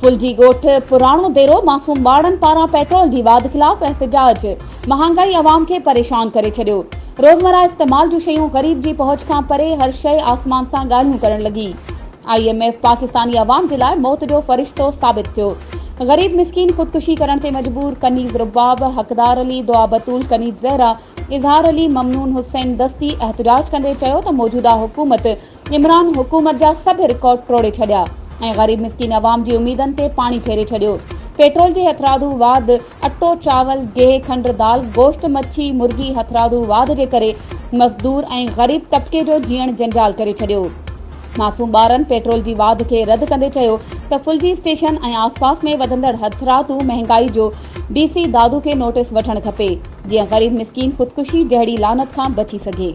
फुलजी ॻोठ पुराणो देरो मासूम ॿारनि पारां पेट्रोल जी वाध खिलाफ़ एहतजाज। महांगाई अवाम खे परेशान करे छॾियो। रोज़मर्रा इस्तेमाल जूं शयूं ग़रीब जी पहुच खां परे हर शइ आसमान सां ॻाल्हियूं करण लॻी। IMF पाकिस्तानी अवाम जे लाइ मौत जो फ़रिश्तो साबित थियो। ग़रीब मिस्कीन ख़ुदकुशी करण ते मजबूर। कनीज़ रुबाब, हक़दार अली, दुआ बतूल, कनीज़ ज़हरा, इज़हार अली, ममनून हुसैन दस्ती एहतजाज कंदे चयो त मौजूदा हुकूमत इमरान हुकूमत जा सभु रिकॉर्ड टोड़े छॾिया ऐं ग़रीब मिस्कीन अवाम जी उमीदनि ते पाणी फेरे छॾियो। पेट्रोल जे हथरादू वाध, अटो, चावल, गेह, खंड, दाल, गोश्त, मच्छी, मुर्गी हथरादू वाध जे करे मज़दूर ऐं ग़रीब तबिके जो जीअण जंजाल करे छॾियो। मासूम ॿारनि पेट्रोल जी वाध खे रद्द कंदे चयो त फुलजी स्टेशन ऐं आसपास में वधंदड़ हथरादू महांगाई जो DC दादू खे नोटिस वठणु खपे, जीअं ग़रीब मिस्कीन ख़ुदकुशी जहिड़ी लानत खां बची सघे।